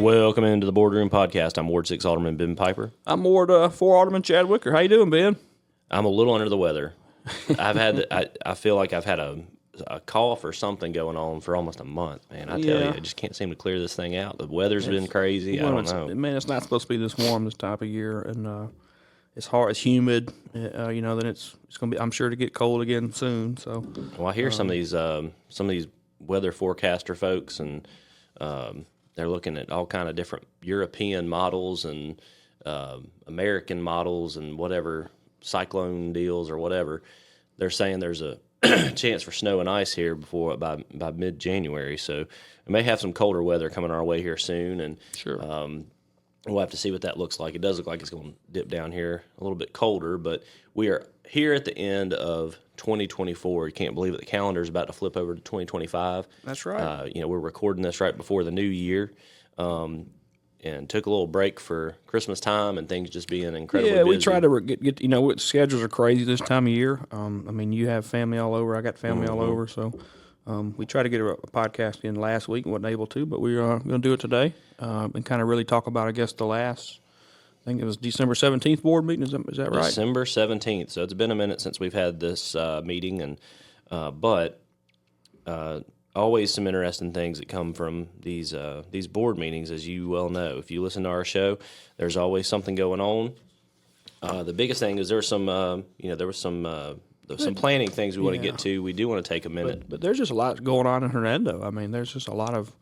Welcome into the Boardroom Podcast. I'm Ward 6 Alderman Ben Piper. I'm Ward 4 Alderman Chad Wicker. How you doing, Ben? I'm a little under the weather. I feel like I've had a cough or something going on for almost a month, man. I tell you, I just can't seem to clear this thing out. The weather's been crazy. I don't know. Man, it's not supposed to be this warm this time of year, and it's hard. It's humid. Then it's going to be, I'm sure, to get cold again soon. So, Well, I hear some of these weather forecaster folks, and they're looking at all kind of different European models and American models and whatever cyclone deals or whatever. They're saying there's a chance for snow and ice here by mid-January. So we may have some colder weather coming our way here soon, and sure. We'll have to see what that looks like. It does look like it's going to dip down here a little bit colder, but we are here at the end of 2024. You can't believe it. The calendar is about to flip over to 2025. That's right. We're recording this right before the new year, and took a little break for Christmas time and things just being incredibly busy. We try to get schedules are crazy this time of year. You have family all over. I got family all over, so we tried to get a podcast in last week and wasn't able to, but we're going to do it today and kind of really talk about, I guess, the last, I think it was December 17th board meeting. Is that right? December 17th. So it's been a minute since we've had this meeting, and but always some interesting things that come from these board meetings, as you well know. If you listen to our show, there's always something going on. The biggest thing is there was some planning things we want to get to. We do want to take a minute, but there's just a lot going on in Hernando. I mean, there's just a lot of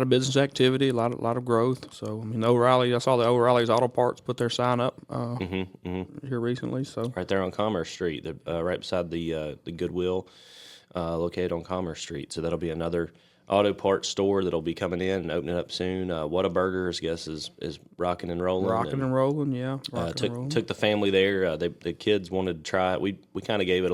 business activity, a lot of growth. So O'Reilly, I saw the O'Reilly's Auto Parts put their sign up here recently. So right there on Commerce Street, right beside the Goodwill, located on Commerce Street. So that'll be another auto parts store that'll be coming in and opening up soon. Whataburger, I guess, is rocking and rolling. Took the family there. The kids wanted to try it. We kind of gave it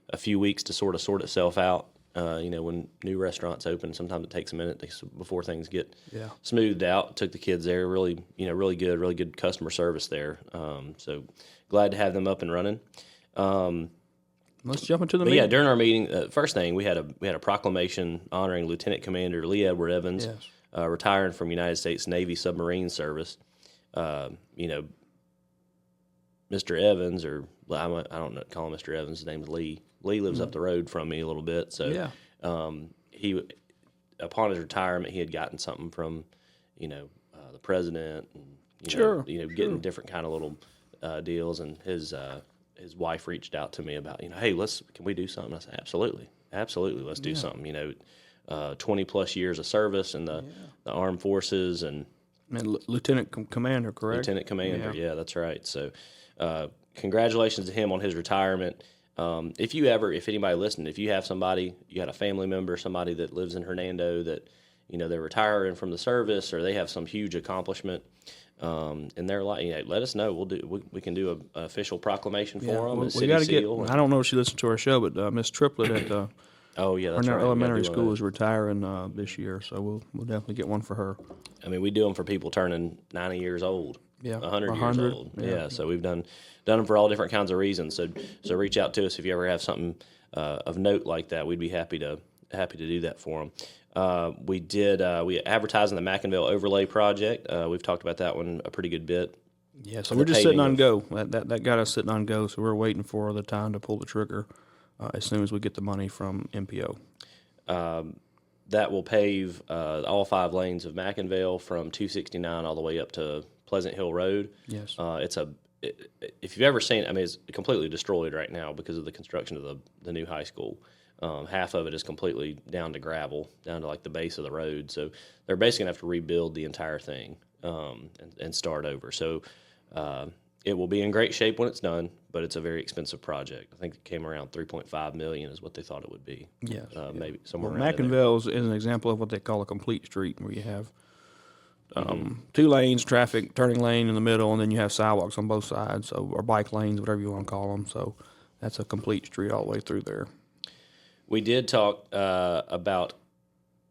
a few weeks to sort itself out. When new restaurants open, sometimes it takes a minute before things get smoothed out. Took the kids there. Really good customer service there. So glad to have them up and running. Let's jump into the meeting. Yeah, during our meeting, first thing we had a proclamation honoring Lieutenant Commander Lee Edward Evans, retiring from United States Navy submarine service. Mr. Evans, or I don't call him Mr. Evans. His name's Lee. Lee lives up the road from me a little bit, so he, upon his retirement, he had gotten something from the president, and getting different kind of little deals, and his wife reached out to me about, hey, can we do something? I said, absolutely, let's do something. 20 plus years of service in the armed forces, and Lieutenant Commander, correct? Lieutenant Commander, yeah, that's right. So, congratulations to him on his retirement. If anybody listening, if you have somebody, you got a family member, somebody that lives in Hernando that, they're retiring from the service, or they have some huge accomplishment, in their life, let us know. We can do an official proclamation for them. We got to get. I don't know if she listened to our show, but Miss Triplett at that's right. Elementary School is retiring this year, so we'll definitely get one for her. We do them for people turning 90 years old. 100 years old. Yeah, so we've done them for all different kinds of reasons. So reach out to us if you ever have something of note like that. We'd be happy to do that for them. We advertised in the McInville Overlay Project. We've talked about that one a pretty good bit. Yeah, so we're just sitting on go. That got us sitting on go, so we're waiting for the time to pull the trigger as soon as we get the money from MPO. That will pave all 5 lanes of McInville from 269 all the way up to Pleasant Hill Road. Yes. If you've ever seen it, it's completely destroyed right now because of the construction of the new high school. Half of it is completely down to gravel, down to like the base of the road. So they're basically going to have to rebuild the entire thing and start over. So it will be in great shape when it's done, but it's a very expensive project. I think it came around $3.5 million is what they thought it would be. Yes. Maybe somewhere around McInville is an example of what they call a complete street, where you have 2 lanes, traffic, turning lane in the middle, and then you have sidewalks on both sides, or bike lanes, whatever you want to call them. So that's a complete street all the way through there. We did talk about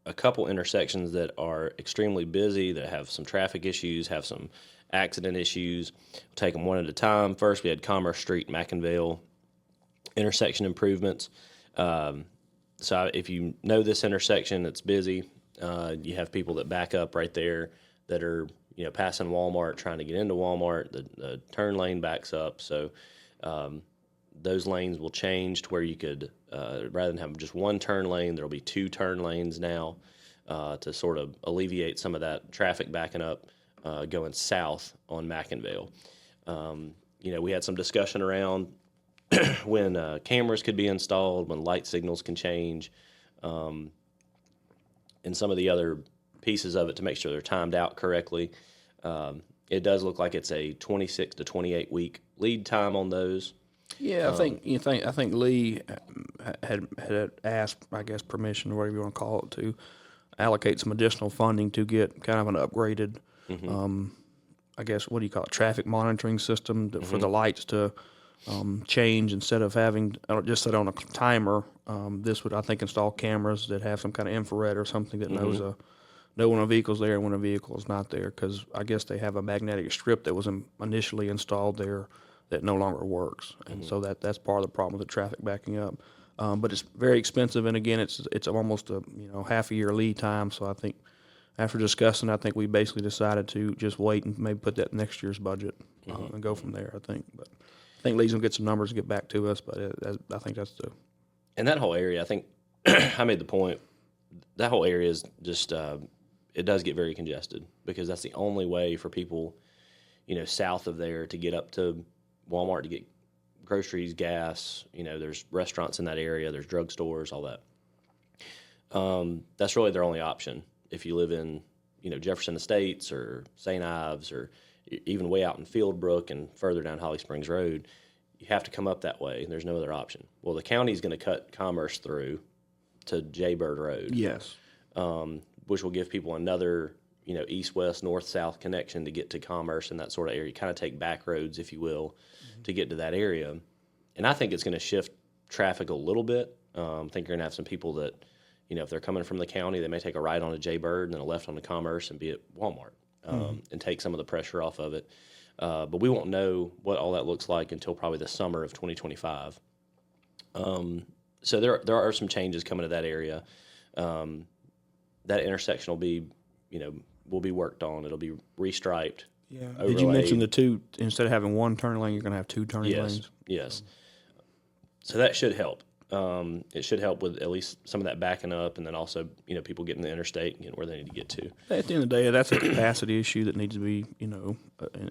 a couple intersections that are extremely busy, that have some traffic issues, have some accident issues. We'll take them one at a time. First, we had Commerce Street, McInville, intersection improvements. So if you know this intersection, it's busy. You have people that back up right there that are, passing Walmart, trying to get into Walmart. The turn lane backs up. So those lanes will change to where you could, rather than have just one turn lane, there'll be 2 turn lanes now to sort of alleviate some of that traffic backing up going south on Mackinville. We had some discussion around when cameras could be installed, when light signals can change, and some of the other pieces of it to make sure they're timed out correctly. It does look like it's a 26 to 28 week lead time on those. Yeah, I think Lee had asked, I guess, permission, or whatever you want to call it, to allocate some additional funding to get kind of an upgraded, I guess, what do you call it, traffic monitoring system for the lights to change instead of having just set on a timer. This would, I think, install cameras that have some kind of infrared or something that knows know when a vehicle's there and when a vehicle is not there. Because I guess they have a magnetic strip that was initially installed there that no longer works, and so that's part of the problem with the traffic backing up. But it's very expensive, and again, it's almost a half a year lead time. So I think after discussing, I think we basically decided to just wait and maybe put that in next year's budget and go from there. I think Lee's gonna get some numbers and get back to us, but I think that's the. And that whole area, I think I made the point. That whole area is just it does get very congested because that's the only way for people, south of there to get up to Walmart to get groceries, gas. There's restaurants in that area. There's drugstores, all that. That's really their only option. If you live in, Jefferson Estates or St. Ives or even way out in Fieldbrook and further down Holly Springs Road, you have to come up that way. There's no other option. Well, the county's going to cut Commerce through to Jaybird Road. Yes. Which will give people another, east-west, north-south connection to get to Commerce and that sort of area. Kind of take back roads, if you will, to get to that area. And I think it's going to shift traffic a little bit. I think you're going to have some people that, if they're coming from the county, they may take a right on to Jaybird and then a left on to Commerce and be at Walmart and take some of the pressure off of it. But we won't know what all that looks like until probably the summer of 2025. So there are some changes coming to that area. That intersection will be, will be worked on. It'll be restriped. Yeah. Did you mention the 2, instead of having 1 turn lane, you're going to have 2 turning lanes? Yes. So that should help. It should help with at least some of that backing up, and then also, people getting the interstate and getting where they need to get to. At the end of the day, that's a capacity issue that needs to be,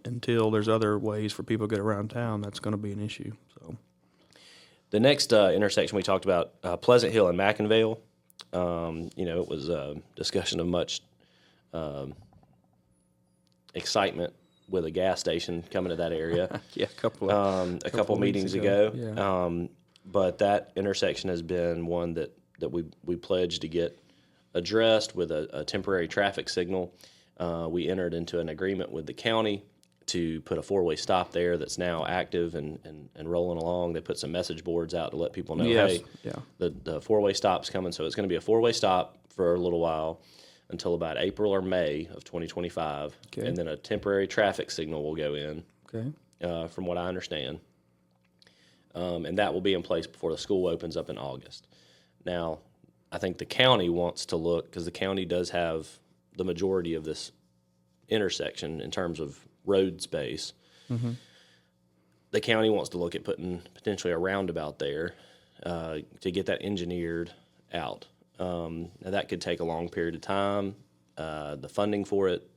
until there's other ways for people to get around town, that's going to be an issue. So, the next intersection we talked about, Pleasant Hill and Mackinville. It was a discussion of much excitement with a gas station coming to that area. Yeah, a couple meetings ago. Yeah. But that intersection has been one that we pledged to get addressed with a temporary traffic signal. We entered into an agreement with the county to put a 4-way stop there that's now active and rolling along. They put some message boards out to let people know, hey, the 4-way stop's coming. So it's going to be a 4-way stop for a little while until about April or May of 2025. Okay. And then a temporary traffic signal will go in, Okay. From what I understand. And that will be in place before the school opens up in August. Now, I think the county wants to look, because the county does have the majority of this intersection in terms of road space. Mm-hmm. The county wants to look at putting potentially a roundabout there to get that engineered out. Now that could take a long period of time. The funding for it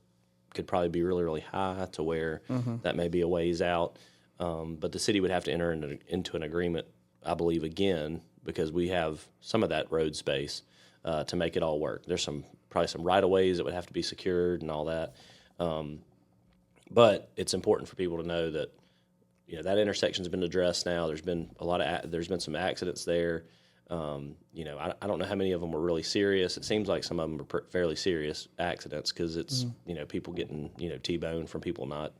could probably be really, really high to where that may be a ways out. But the city would have to enter into an agreement, I believe, again, because we have some of that road space to make it all work. There's probably some right-of-ways that would have to be secured and all that. But it's important for people to know that that intersection's been addressed now. There's been there's been some accidents there. I don't know how many of them were really serious. It seems like some of them are fairly serious accidents because it's people getting T-boned from people not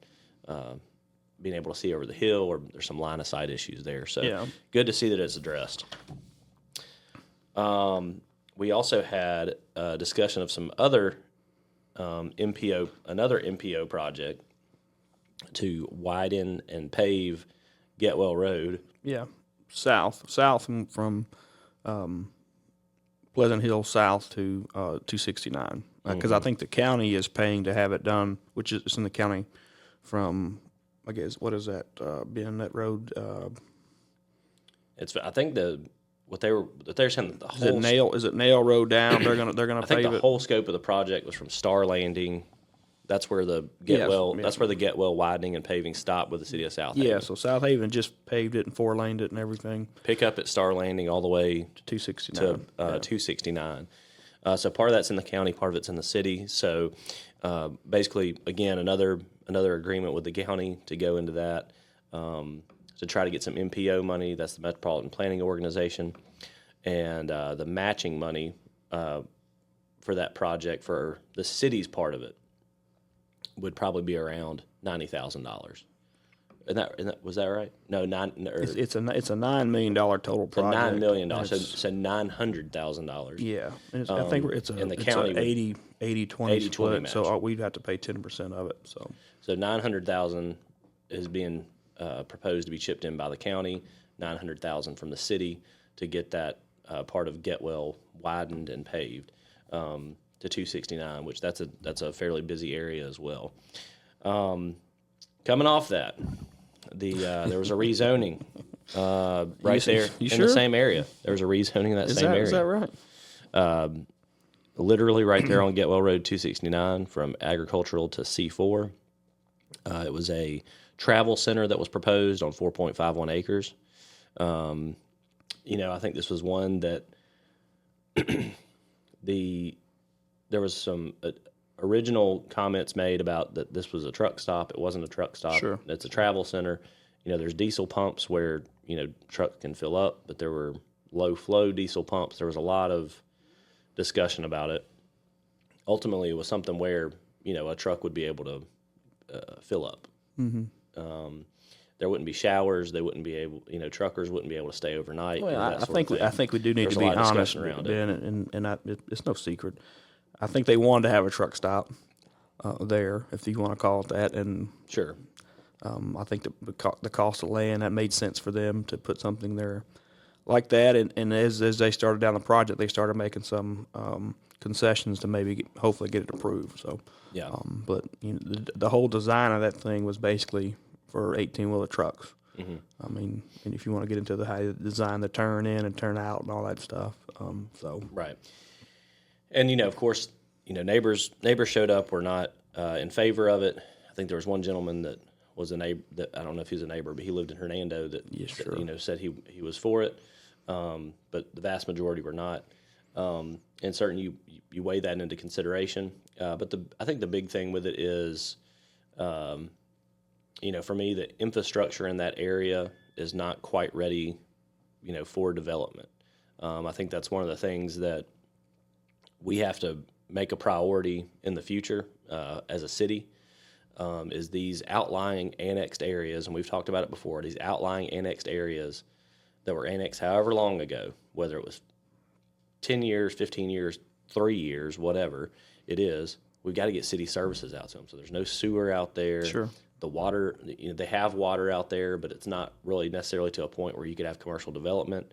being able to see over the hill, or there's some line of sight issues there. So good to see that it's addressed. We also had a discussion of some other another MPO project to widen and pave Getwell Road. Yeah, south from Pleasant Hill south to 269. Because I think the county is paying to have it done, which is in the county from, I guess, what is that, being that road? I think they're saying that the whole Is it Nail Road down? They're gonna I think pave the it. whole scope of the project was from Star Landing. That's where the That's where the Getwell widening and paving stopped with the city of South Haven. Yeah, so South Haven just paved it and 4-laned it and everything. Pick up at Star Landing all the way to 269. to 269. So part of that's in the county, part of it's in the city. So basically, again, another agreement with the county to go into that to try to get some MPO money. That's the Metropolitan Planning Organization, and the matching money for that project for the city's part of it would probably be around $90,000. Was that right? No, It's a $9 million total project. $9 million. So $900,000. Yeah, and I think it's a 80-20 split. match. So we'd have to pay 10% of it. So $900,000 is being proposed to be chipped in by the county. $900,000 from the city to get that part of Getwell widened and paved to 269, which that's a fairly busy area as well. Coming off that, there was a rezoning right there in the same area. There was a rezoning in that same area. Is that right? Literally right there on Getwell Road 269 from agricultural to C4. It was a travel center that was proposed on 4.51 acres. I think this was one that there was some original comments made about that this was a truck stop. It wasn't a truck stop. Sure. It's a travel center. There's diesel pumps where, truck can fill up, but there were low flow diesel pumps. There was a lot of discussion about it. Ultimately, it was something where, a truck would be able to fill up. Mm-hmm. There wouldn't be showers. They wouldn't be able, truckers wouldn't be able to stay overnight. Well, I think we do need to be honest around it, and it's no secret. I think they wanted to have a truck stop there, if you want to call it that, and sure. I think the cost of land, that made sense for them to put something there like that. And as they started down the project, they started making some concessions to hopefully get it approved. So yeah, but the whole design of that thing was basically for 18-wheeler trucks. Mm-hmm. I mean, and if you want to get into how you design the turn in and turn out and all that stuff, right. And of course, neighbors showed up. Were not in favor of it. I think there was one gentleman that was a neighbor. That I don't know if he was a neighbor, but he lived in Hernando. That said he was for it, but the vast majority were not. And certainly you weigh that into consideration. But I think the big thing with it is, for me, the infrastructure in that area is not quite ready, for development. I think that's one of the things that we have to make a priority in the future as a city, is these outlying annexed areas, and we've talked about it before, these outlying annexed areas that were annexed however long ago, whether it was 10 years, 15 years, 3 years, whatever it is, we've got to get city services out to them. So there's no sewer out there. Sure. The water, they have water out there, but it's not really necessarily to a point where you could have commercial development.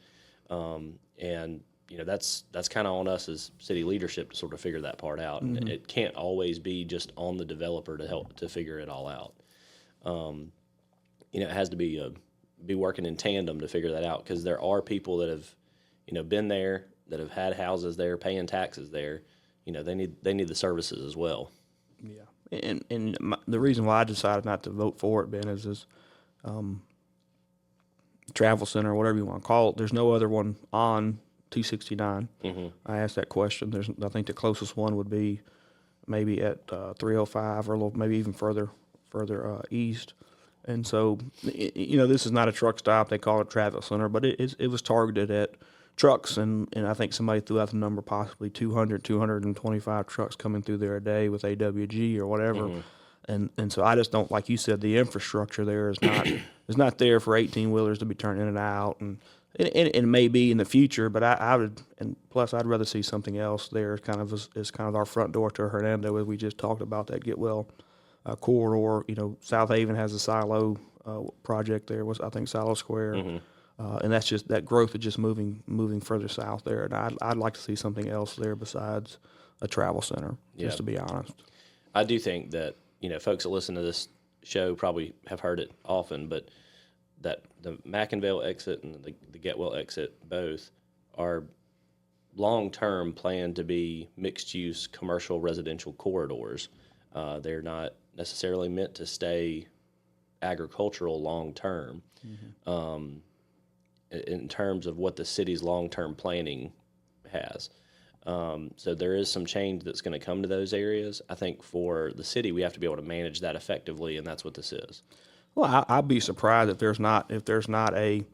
And that's kind of on us as city leadership to sort of figure that part out. Mm-hmm. And it can't always be just on the developer to help to figure it all out. It has to be working in tandem to figure that out, because there are people that have been there, that have had houses there, paying taxes there. They need the services as well. Yeah, and the reason why I decided not to vote for it, Ben, is this travel center, or whatever you want to call it. There's no other one on 269. Mm-hmm. I asked that question. I think the closest one would be maybe at 305 or a little, maybe even further east. And so, this is not a truck stop. They call it a travel center, but it was targeted at trucks, and I think somebody threw out the number, possibly 225 trucks coming through there a day with AWG or whatever. Mm-hmm. And so I just don't, like you said, the infrastructure there is not there for 18-wheelers to be turned in and out, and it may be in the future, but I would, and plus I'd rather see something else there as kind of our front door to Hernando, as we just talked about, that Getwell corridor. South Haven has a silo project there, I think Silo Square. Mm-hmm. and that's just that growth is just moving further south there. And I'd like to see something else there besides a travel center. Just to be honest. I do think that folks that listen to this show probably have heard it often, but that the Mackinville exit and the Getwell exit both are long-term planned to be mixed-use commercial residential corridors. They're not necessarily meant to stay agricultural long-term. In terms of what the city's long-term planning has. So there is some change that's going to come to those areas. I think for the city, we have to be able to manage that effectively, and that's what this is. Well, I'd be surprised if there's not a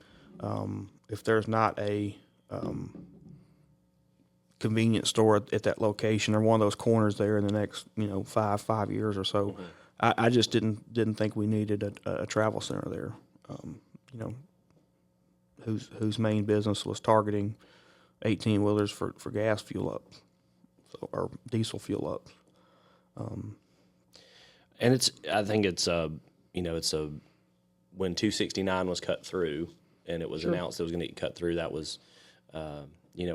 convenience store at that location or one of those corners there in the next 5 years or so. I just didn't think we needed a travel center there. Whose main business was targeting 18-wheelers for gas fuel up, or diesel fuel up. And I think it's when 269 was cut through, and it was announced it was going to get cut through. That was, a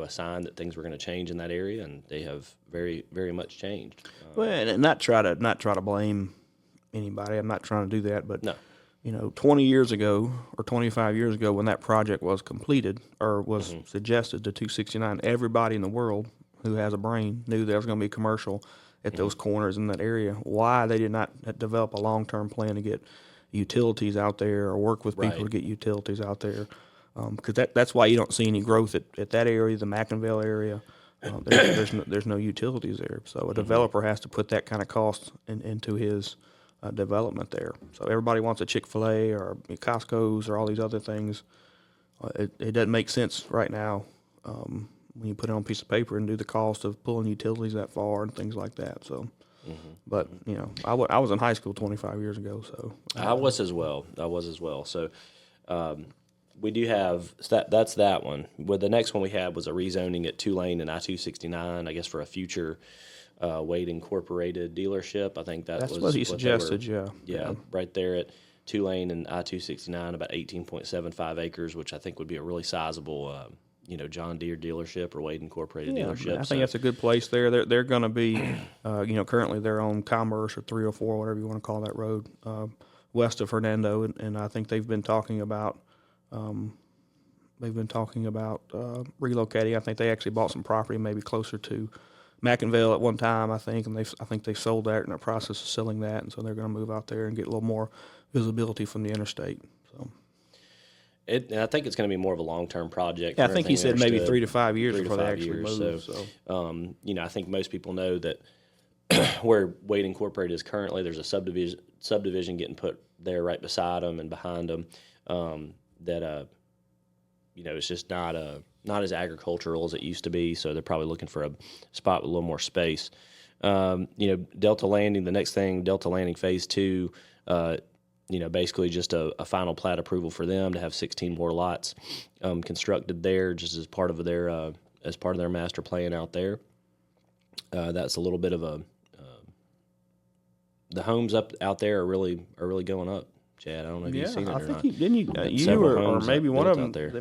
sign that things were going to change in that area, and they have very, very much changed. Well, and not try to blame anybody. I'm not trying to do that, but no. 20 years ago or 25 years ago, when that project was completed or was suggested to 269, everybody in the world who has a brain knew there was going to be commercial at those corners in that area. Why they did not develop a long-term plan to get utilities out there or work with people to get utilities out there? Because that's why you don't see any growth at that area, the Mackinville area. There's no utilities there. So a developer has to put that kind of cost into his development there. So everybody wants a Chick-fil-A or Costco's or all these other things. It doesn't make sense right now when you put it on a piece of paper and do the cost of pulling utilities that far and things like that. So, but I was in high school 25 years ago. So I was as well. So we do have that's that one. Well, the next one we had was a rezoning at Tulane and I-269. I guess for a future Wade Incorporated dealership. I think that's what he suggested. Yeah, right there at Tulane and I-269, about 18.75 acres, which I think would be a really sizable, John Deere dealership or Wade Incorporated dealership. I think that's a good place there. They're going to be, currently they're on Commerce or 304, whatever you want to call that road, west of Hernando, and I think they've been talking about relocating. I think they actually bought some property maybe closer to Mackinville at one time, I think, and I think they sold that in the process of selling that, and so they're going to move out there and get a little more visibility from the interstate. So, and I think it's going to be more of a long-term project. Yeah, I think he said maybe 3 to 5 years before they actually move. So, I think most people know that where Wade Incorporated is currently, there's a subdivision getting put there right beside them and behind them. It's just not as agricultural as it used to be, so they're probably looking for a spot with a little more space. Delta Landing, the next thing, Delta Landing Phase 2, basically just a final plat approval for them to have 16 more lots constructed there, just as part of their master plan out there. That's a little bit of the homes out there are really going up. Chad, I don't know if you've seen it or not. You or maybe one of them. They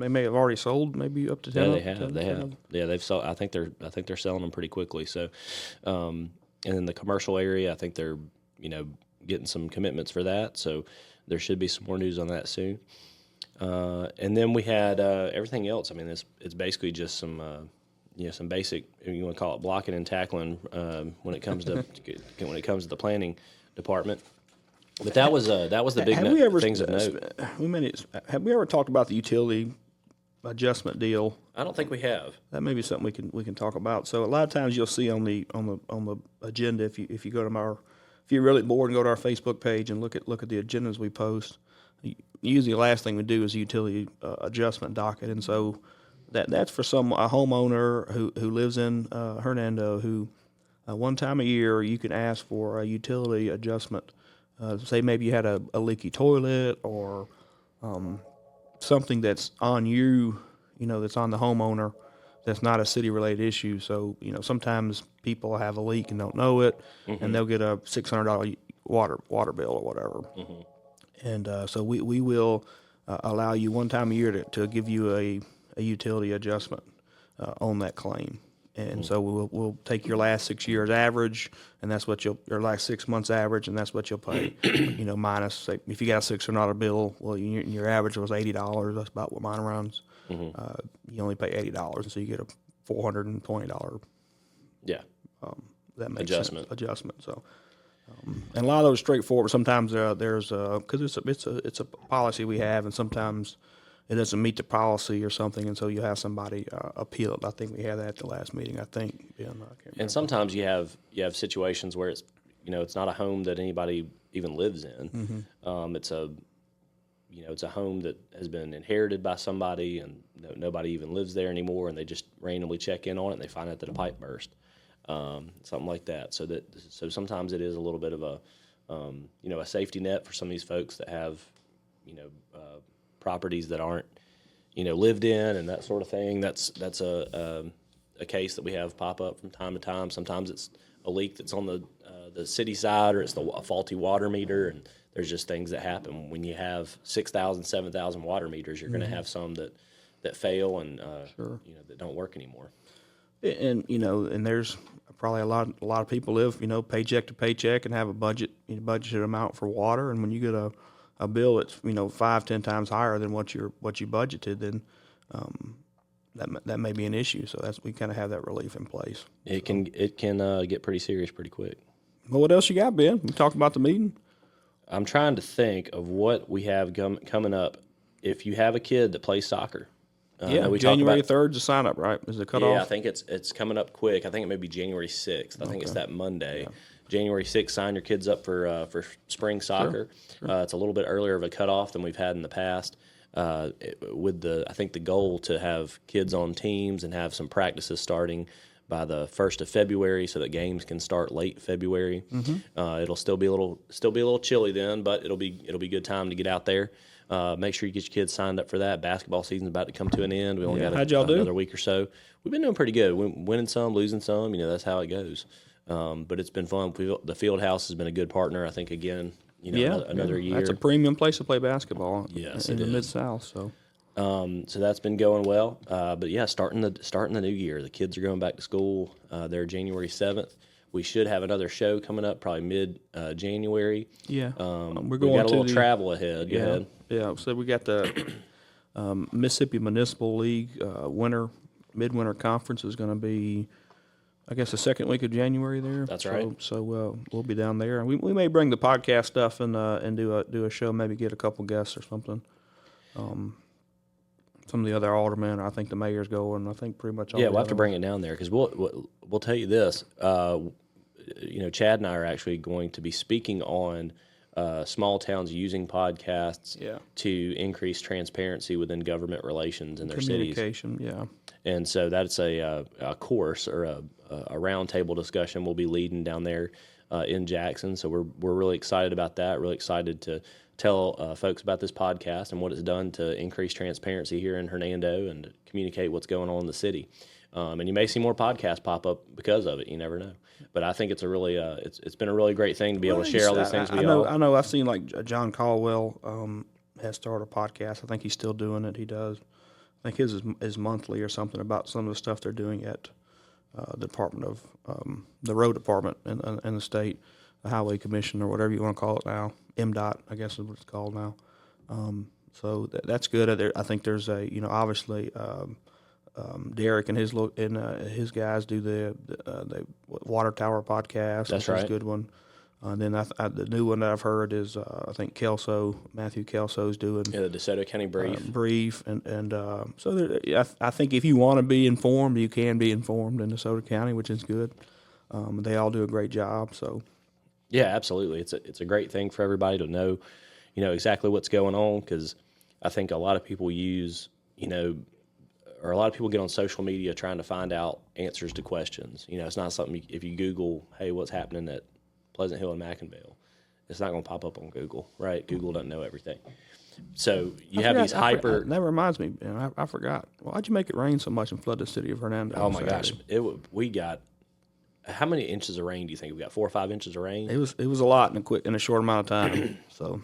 may have already sold, maybe up to 10. Yeah, they have. Yeah, they've sold. I think they're selling them pretty quickly. So, and in the commercial area, I think they're getting some commitments for that. So there should be some more news on that soon. And then we had everything else. I mean, it's basically just some some basic, you want to call it blocking and tackling when it comes to the planning department. But that was the big things of note. Have we ever talked about the utility adjustment deal? I don't think we have. That may be something we can talk about. So a lot of times you'll see on the agenda, if you go to if you're really bored and go to our Facebook page and look at the agendas we post, usually the last thing we do is utility adjustment docket, and so that's for a homeowner who lives in Hernando who one time a year you can ask for a utility adjustment. Say maybe you had a leaky toilet or something that's on you, that's on the homeowner, that's not a city-related issue. So, sometimes people have a leak and don't know it, and they'll get a $600 water bill or whatever. And so we will allow you one time a year to give you a utility adjustment on that claim. And so we'll take your last 6 years average, and that's what your last 6 months average, and that's what you'll pay. Minus, say, if you got a $600 bill, well, your average was $80. That's about what mine runs. You only pay $80, and so you get a $420. Yeah. That makes Adjustment. sense. Adjustment. So, and a lot of those straightforward. Sometimes there's because it's a policy we have, and sometimes it doesn't meet the policy or something, and so you have somebody appeal it. I think we had that at the last meeting. I think. Yeah, I can't remember. And sometimes you have situations where it's it's not a home that anybody even lives in. It's a home that has been inherited by somebody, and nobody even lives there anymore, and they just randomly check in on it, and they find out that a pipe burst, something like that. So sometimes it is a little bit of a safety net for some of these folks that have properties that aren't lived in and that sort of thing. That's a case that we have pop up from time to time. Sometimes it's a leak that's on the city side, or it's a faulty water meter, and there's just things that happen. When you have 6,000, 7,000 water meters, you're going to have some that fail and that don't work anymore. And and there's probably a lot of people live paycheck to paycheck and have a budgeted amount for water, and when you get a bill that's 5-10 times higher than what you budgeted, then that may be an issue. So we kind of have that relief in place. It can get pretty serious pretty quick. Well, what else you got, Ben? We talked about the meeting. I'm trying to think of what we have coming up. If you have a kid that plays soccer, January 3rd to sign up, right? Is the cutoff? Yeah, I think it's coming up quick. I think it may be January 6th. I think it's that Monday. Yeah. January 6th, sign your kids up for spring soccer. Sure. It's a little bit earlier of a cutoff than we've had in the past. I think the goal to have kids on teams and have some practices starting by the 1st of February, so that games can start late February. It'll still be a little chilly then, but it'll be good time to get out there. Make sure you get your kids signed up for that. Basketball season's about to come to an end. We only got another week or so. We've been doing pretty good. Winning some, losing some. That's how it goes. But it's been fun. The field house has been a good partner. I think again, another year. That's a premium place to play basketball. Yes, in the Mid-South. So. So that's been going well. But yeah, starting the new year, the kids are going back to school. They're January 7th. We should have another show coming up, probably mid January. Yeah, we got a little travel ahead. Go ahead. Yeah, so we got the Mississippi Municipal League midwinter conference is going to be, I guess, the second week of January there. That's right. So we'll be down there. We may bring the podcast stuff and do a show, maybe get a couple guests or something. Some of the other aldermen, I think the mayor's going. I think pretty much all. Yeah, we'll have to bring it down there because we'll tell you this. Chad and I are actually going to be speaking on small towns using podcasts to increase transparency within government relations in their cities. Communication, yeah. And so that's a course or a roundtable discussion we'll be leading down there in Jackson. So we're really excited about that. Really excited to tell folks about this podcast and what it's done to increase transparency here in Hernando and communicate what's going on in the city. And you may see more podcasts pop up because of it. You never know. But I think it's a really it's been a really great thing to be able to share all these things with y'all. I know. I've seen like John Caldwell has started a podcast. I think he's still doing it. He does. I think his is monthly or something about some of the stuff they're doing at the Department of the Road Department in the state, the Highway Commission or whatever you want to call it now. MDOT, I guess is what it's called now. So that's good. I think there's obviously Derek and his guys do the Water Tower podcast. That's right. That's a good one. Then the new one that I've heard is I think Matthew Kelso's doing the DeSoto County Brief, and so I think if you want to be informed, you can be informed in DeSoto County, which is good. They all do a great job. So yeah, absolutely, it's a great thing for everybody to know, exactly what's going on, because I think a lot of people or a lot of people get on social media trying to find out answers to questions. It's not something if you Google, hey, what's happening at Pleasant Hill and Mackinville, it's not going to pop up on Google, right? Google doesn't know everything. So these hyper. That reminds me, I forgot. Why'd you make it rain so much and flood the city of Hernando? Oh my gosh, we got. How many inches of rain do you think we got? 4 or 5 inches of rain? It was a lot in a short amount of time. So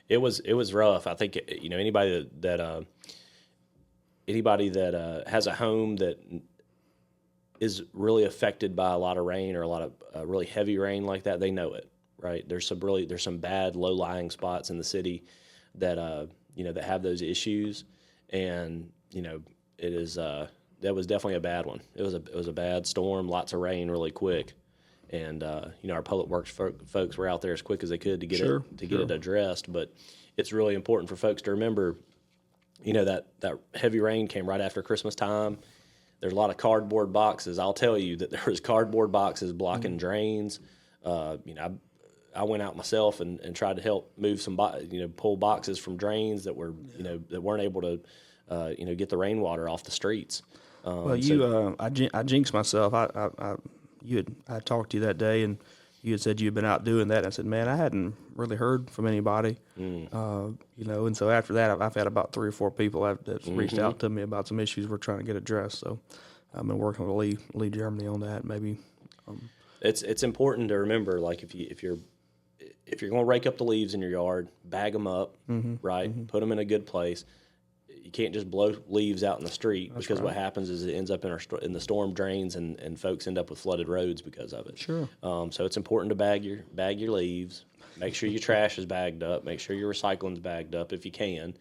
It was rough. I think anybody that has a home that is really affected by a lot of rain or a lot of really heavy rain like that, they know it, right? There's some bad low lying spots in the city that that have those issues, and it is that was definitely a bad one. It was a bad storm, lots of rain really quick, and our public works folks were out there as quick as they could to get it addressed. But it's really important for folks to remember, that heavy rain came right after Christmas time. There's a lot of cardboard boxes. I'll tell you that there was cardboard boxes blocking drains. I went out myself and tried to help move some, pull boxes from drains that were, that weren't able to, get the rainwater off the streets. I jinxed myself. I talked to you that day, and you had said you had been out doing that. And I said, man, I hadn't really heard from anybody, and so after that, I've had about 3 or 4 people that reached out to me about some issues we're trying to get addressed. So I've been working with Lee Germany on that. Maybe it's important to remember, like if you're going to rake up the leaves in your yard, bag them up, right? Put them in a good place. You can't just blow leaves out in the street. That's because right. What happens is it ends up in the storm drains, and folks end up with flooded roads because of it. Sure. So it's important to bag your leaves. Make sure your trash is bagged up. Make sure your recycling's bagged up if you can.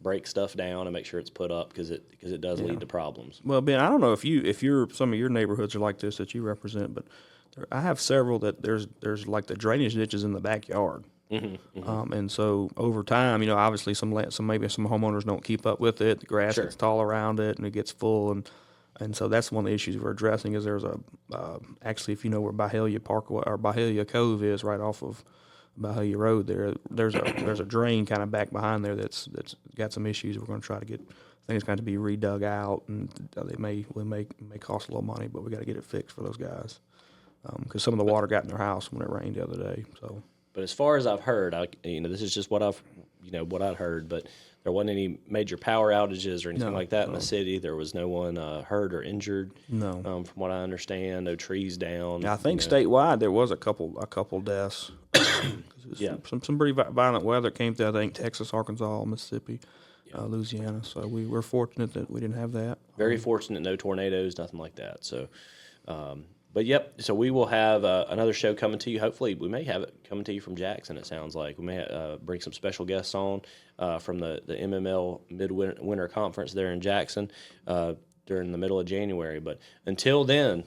Break stuff down and make sure it's put up because it does lead to problems. Well, Ben, I don't know if some of your neighborhoods are like this that you represent, but I have several that there's like the drainage ditches in the backyard. And so over time, obviously maybe some homeowners don't keep up with it. The grass gets tall around it, and it gets full, and so that's one of the issues we're addressing. Is there's actually, if you know where Byhalia Parkway or Byhalia Cove is, right off of Byhalia Road, there's a drain kind of back behind there that's got some issues. We're going to try to get things going to be redug out, and they may cost a little money, but we got to get it fixed for those guys because some of the water got in their house when it rained the other day. So. But as far as I've heard, this is just what I've heard, but there wasn't any major power outages or anything like that in the city. There was no one hurt or injured. No. From what I understand, no trees down. Yeah, I think statewide there was a couple deaths. Some pretty violent weather came through. I think Texas, Arkansas, Mississippi, Louisiana. So we're fortunate that we didn't have that. Very fortunate, no tornadoes, nothing like that. So. But yep, so we will have another show coming to you. Hopefully, we may have it coming to you from Jackson. It sounds like we may bring some special guests on from the MML Midwinter Conference there in Jackson during the middle of January. But until then,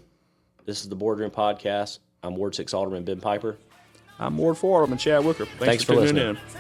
this is the Boardroom Podcast. I'm Ward 6 Alderman Ben Piper. I'm Ward 4 Alderman Chad Wicker. Thanks for listening. Tuning in.